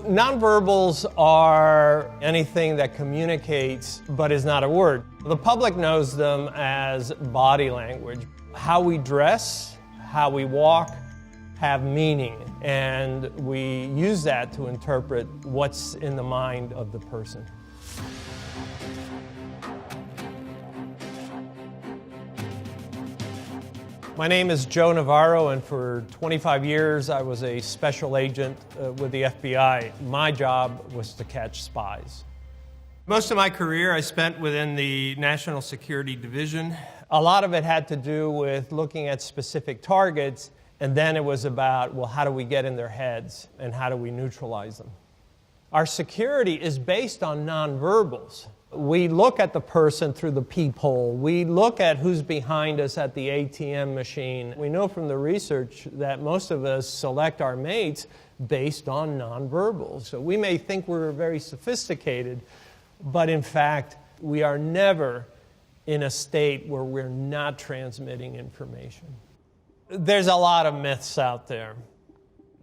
Nonverbals are anything that communicates but is not a word. The public knows them as body language. How we dress, how we walk, have meaning, and we use that to interpret what's in the mind of the person. My name is Joe Navarro, and for 25 years I was a special agent with the FBI. My job was to catch spies. Most of my career I spent within the National Security Division. A lot of it had to do with looking at specific targets, and then it was about, well, how do we get in their heads and how do we neutralize them? Our security is based on nonverbals. We look at the person through the peephole. We look at who's behind us at the ATM machine. We know from the research that most of us select our mates based on nonverbals. So we may think we're very sophisticated, but in fact, we are never in a state where we're not transmitting information. There's a lot of myths out there.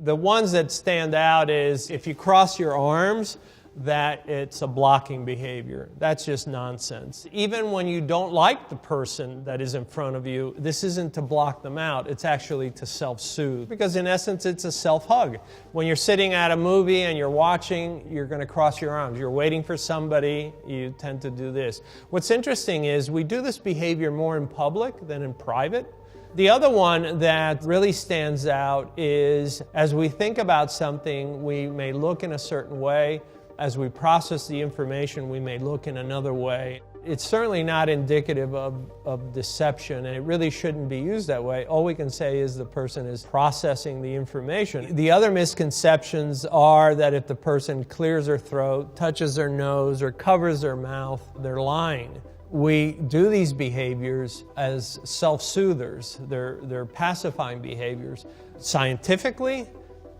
The ones that stand out is if you cross your arms, that it's a blocking behavior. That's just nonsense. Even when you don't like the person that is in front of you, this isn't to block them out, it's actually to self-soothe. Because in essence, it's a self-hug. When you're sitting at a movie and you're watching, you're going to cross your arms. You're waiting for somebody, you tend to do this. What's interesting is we do this behavior more in public than in private. The other one that really stands out is as we think about something, we may look in a certain way. As we process the information, we may look in another way. It's certainly not indicative of deception, and it really shouldn't be used that way. All we can say is the person is processing the information. The other misconceptions are that if the person clears their throat, touches their nose, or covers their mouth, they're lying. We do these behaviors as self-soothers. They're pacifying behaviors. Scientifically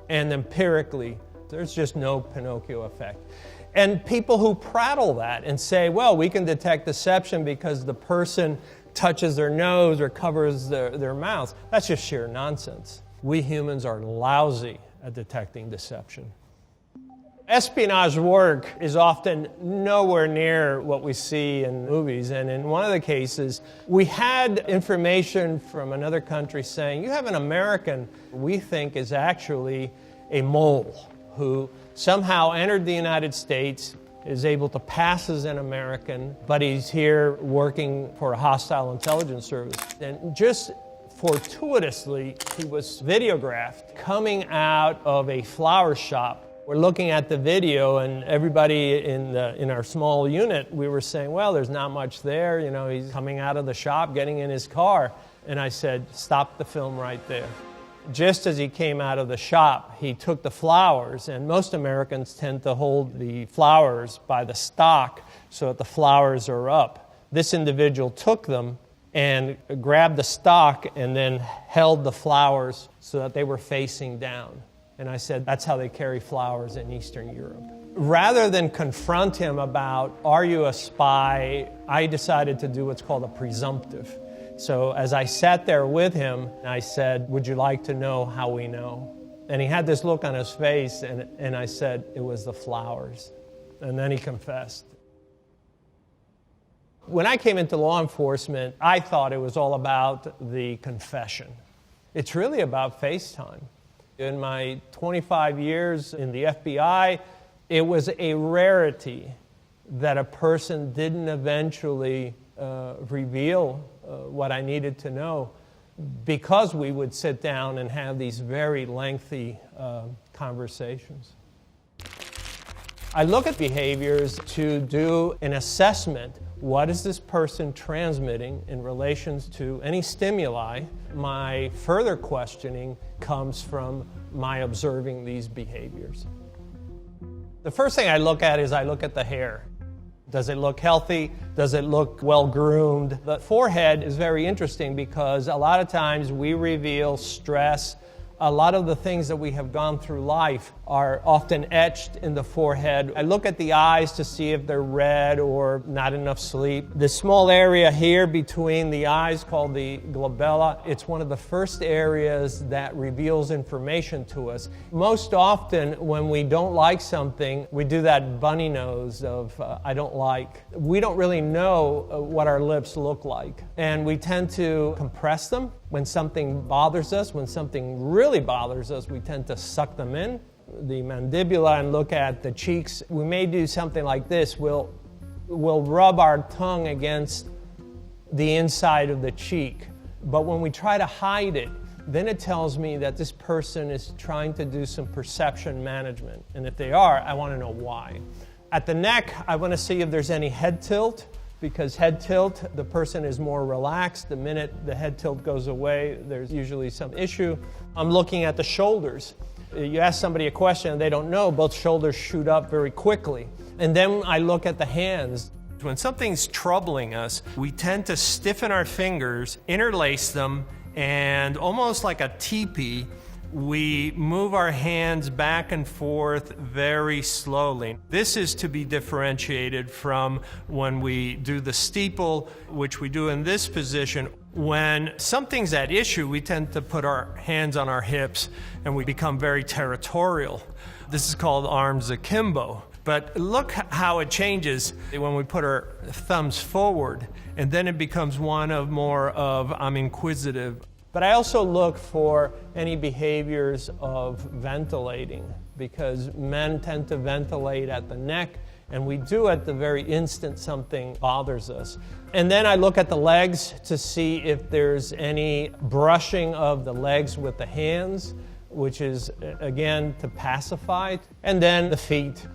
and empirically, there's just no Pinocchio effect. And people who prattle that and say, well, we can detect deception because the person touches their nose or covers their mouth, that's just sheer nonsense. We humans are lousy at detecting deception. Espionage work is often nowhere near what we see in movies, and in one of the cases, we had information from another country saying, you have an American we think is actually a mole who somehow entered the United States, is able to pass as an American, but he's here working for a hostile intelligence service. And just fortuitously, he was videographed coming out of a flower shop. We're looking at the video, and everybody in our small unit, we were saying, well, there's not much there. You know, he's coming out of the shop, getting in his car. And I said, stop the film right there. Just as he came out of the shop, he took the flowers, and most Americans tend to hold the flowers by the stalk so that the flowers are up. This individual took them and grabbed the stalk and then held the flowers so that they were facing down. And I said, that's how they carry flowers in Eastern Europe. Rather than confront him about, are you a spy, I decided to do what's called a presumptive. So as I sat there with him, I said, would you like to know how we know? And he had this look on his face, and I said, it was the flowers. And then he confessed. When I came into law enforcement, I thought it was all about the confession. It's really about FaceTime. In my 25 years in the FBI, it was a rarity that a person didn't eventually reveal what I needed to know, because we would sit down and have these very lengthy conversations. I look at behaviors to do an assessment. What is this person transmitting in relation to any stimuli? My further questioning comes from my observing these behaviors. The first thing I look at is I look at the hair. Does it look healthy? Does it look well-groomed? The forehead is very interesting because a lot of times we reveal stress. A lot of the things that we have gone through life are often etched in the forehead. I look at the eyes to see if they're red or not enough sleep. This small area here between the eyes called the glabella, it's one of the first areas that reveals information to us. Most often when we don't like something, we do that bunny nose of I don't like. We don't really know what our lips look like, and we tend to compress them. When something bothers us, when something really bothers us, we tend to suck them in. The mandibula, and look at the cheeks. We may do something like this. We'll rub our tongue against the inside of the cheek. But when we try to hide it, then it tells me that this person is trying to do some perception management. And if they are, I want to know why. At the neck, I want to see if there's any head tilt, because head tilt, the person is more relaxed. The minute the head tilt goes away, there's usually some issue. I'm looking at the shoulders. You ask somebody a question and they don't know, both shoulders shoot up very quickly. And then I look at the hands. When something's troubling us, we tend to stiffen our fingers, interlace them, and almost like a teepee, we move our hands back and forth very slowly. This is to be differentiated from when we do the steeple, which we do in this position. When something's at issue, we tend to put our hands on our hips and we become very territorial. This is called arms akimbo. But look how it changes when we put our thumbs forward, and then it becomes one of more of I'm inquisitive. But I also look for any behaviors of ventilating, because men tend to ventilate at the neck, and we do at the very instant something bothers us. And then I look at the legs to see if there's any brushing of the legs with the hands, which is, again, to pacify. And then the feet.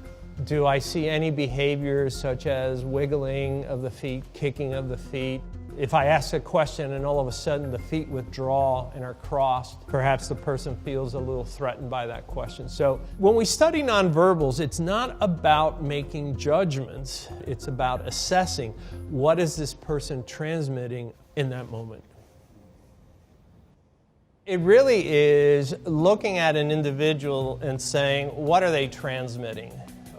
Do I see any behaviors such as wiggling of the feet, kicking of the feet? If I ask a question and all of a sudden the feet withdraw and are crossed, perhaps the person feels a little threatened by that question. So when we study nonverbals, it's not about making judgments. It's about assessing what is this person transmitting in that moment. It really is looking at an individual and saying, what are they transmitting?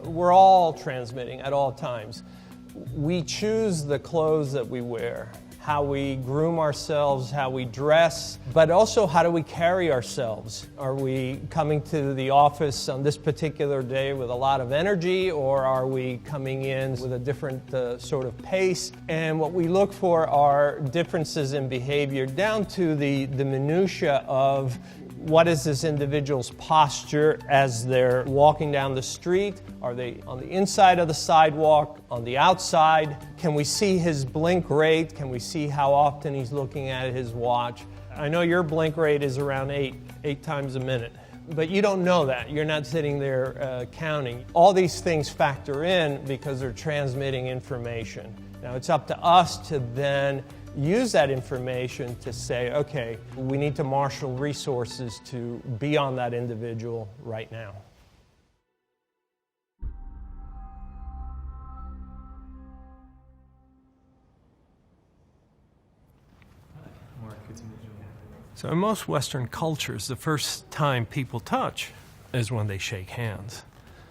We're all transmitting at all times. We choose the clothes that we wear, how we groom ourselves, how we dress, but also how do we carry ourselves? Are we coming to the office on this particular day with a lot of energy, or are we coming in with a different sort of pace? And what we look for are differences in behavior down to the minutia of what is this individual's posture as they're walking down the street? Are they on the inside of the sidewalk, on the outside? Can we see his blink rate? Can we see how often he's looking at his watch? I know your blink rate is around eight times a minute, but you don't know that. You're not sitting there counting. All these things factor in because they're transmitting information. Now it's up to us to then use that information to say, okay, we need to marshal resources to be on that individual right now. So in most Western cultures, the first time people touch is when they shake hands.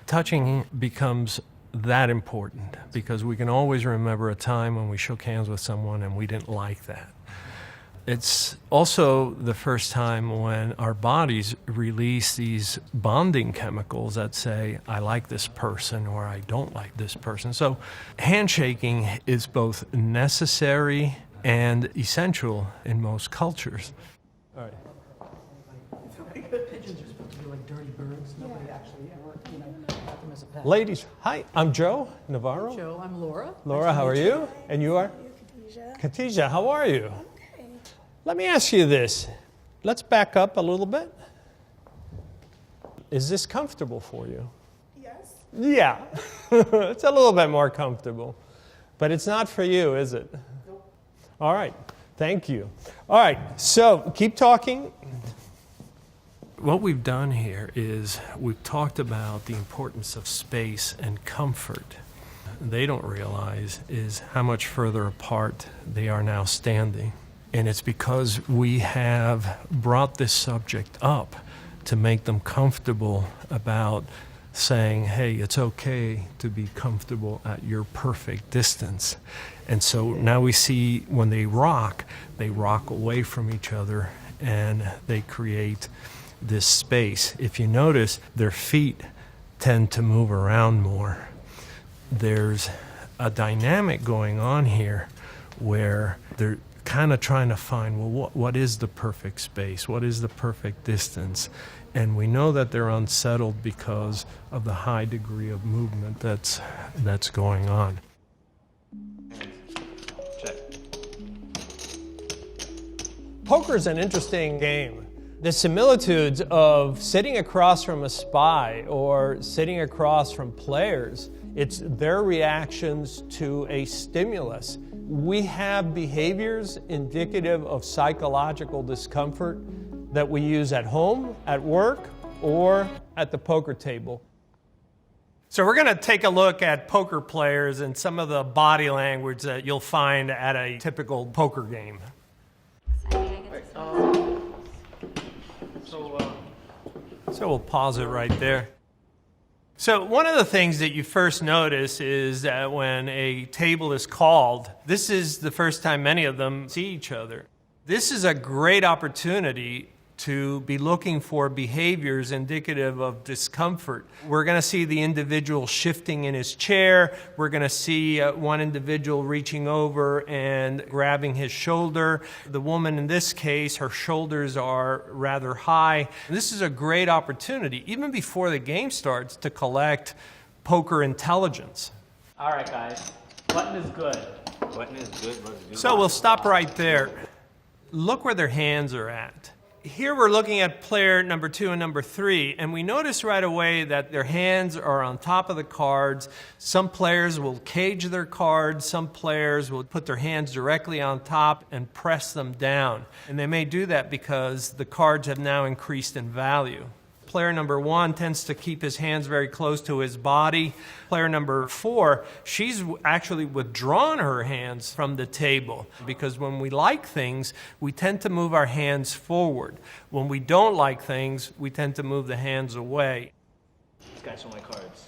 Touching becomes that important because we can always remember a time when we shook hands with someone and we didn't like that. It's also the first time when our bodies release these bonding chemicals that say, I like this person or I don't like this person. So handshaking is both necessary and essential in most cultures. All right. Pigeons are supposed to be like dirty birds. Nobody actually ever, got them as a pet. Ladies, hi, I'm Joe Navarro. Joe, I'm Laura. Laura, Nice to how are meet you? And you are? Khadija, how are you? Okay. Let me ask you this. Let's back up a little bit. Is this comfortable for you? Yes. Yeah. It's a little bit more comfortable. But it's not for you, is it? Nope. All right. Thank you. All right. So keep talking. What we've done here is we've talked about the importance of space and comfort. They don't realize is how much further apart they are now standing. And it's because we have brought this subject up to make them comfortable about saying, hey, it's okay to be comfortable at your perfect distance. And so now we see when they rock away from each other and they create this space. If you notice, their feet tend to move around more. There's a dynamic going on here where they're kind of trying to find, well, what is the perfect space? What is the perfect distance? And we know that they're unsettled because of the high degree of movement that's going on. Check. Poker is an interesting game. The similitudes of sitting across from a spy or sitting across from players, it's their reactions to a stimulus. We have behaviors indicative of psychological discomfort that we use at home, at work, or at the poker table. So we're going to take a look at poker players and some of the body language that you'll find at a typical poker game. So we'll pause it right there. So one of the things that you first notice is that when a table is called, this is the first time many of them see each other. This is a great opportunity to be looking for behaviors indicative of discomfort. We're going to see the individual shifting in his chair. We're going to see one individual reaching over and grabbing his shoulder. The woman in this case, her shoulders are rather high. This is a great opportunity, even before the game starts, to collect poker intelligence. All right, guys. Button is good. Button is good. Let's do So we'll stop right there. Look where their hands are at. Here we're looking at player number 2 and number 3, and we notice right away that their hands are on top of the cards. Some players will cage their cards. Some players will put their hands directly on top and press them down. And they may do that because the cards have now increased in value. Player number 1 tends to keep his hands very close to his body. Player number 4, she's actually withdrawn her hands from the table because when we like things, we tend to move our hands forward. When we don't like things, we tend to move the hands away. These guys are my cards.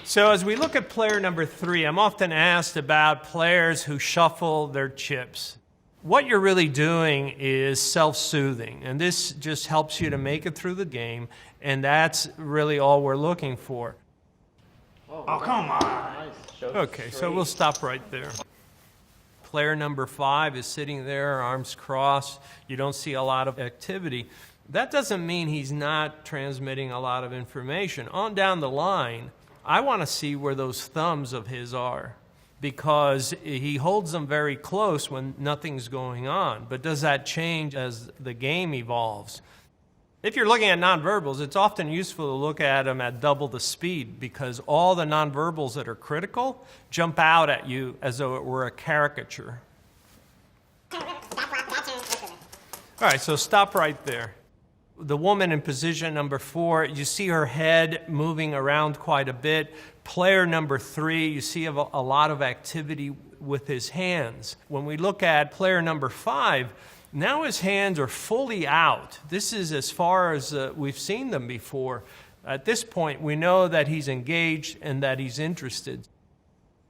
So as we look at player number 3, I'm often asked about players who shuffle their chips. What you're really doing is self-soothing, and this just helps you to make it through the game, and that's really all we're looking for. Oh, come on. Nice. Okay, so we'll stop right there. Player number 5 is sitting there, arms crossed. You don't see a lot of activity. That doesn't mean he's not transmitting a lot of information. On down the line, I want to see where those thumbs of his are, because he holds them very close when nothing's going on. But does that change as the game evolves? If you're looking at nonverbals, it's often useful to look at them at double the speed because all the nonverbals that are critical jump out at you as though it were a caricature. All right, so stop right there. The woman in position number 4, you see her head moving around quite a bit. Player number 3, you see a lot of activity with his hands. When we look at player number 5, now his hands are fully out. This is as far as we've seen them before. At this point, we know that he's engaged and that he's interested.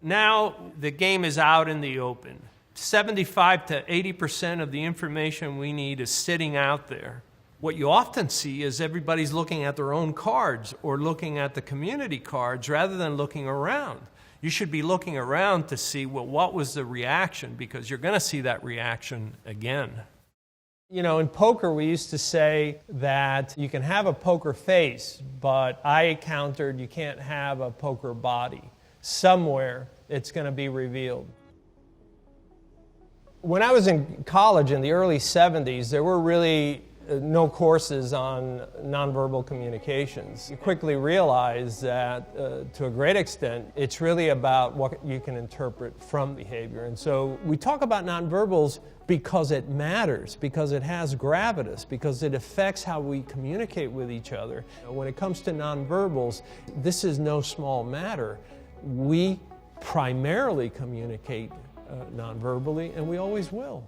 Now the game is out in the open. 75 to 80% of the information we need is sitting out there. What you often see is everybody's looking at their own cards or looking at the community cards rather than looking around. You should be looking around to see, well, what was the reaction, because you're going to see that reaction again. You know, in poker, we used to say that you can have a poker face, but I countered you can't have a poker body. Somewhere it's going to be revealed. When I was in college in the early 70s, there were really no courses on nonverbal communications. You quickly realize that to a great extent, it's really about what you can interpret from behavior. And so we talk about nonverbals because it matters, because it has gravitas, because it affects how we communicate with each other. When it comes to nonverbals, this is no small matter. We primarily communicate nonverbally, and we always will.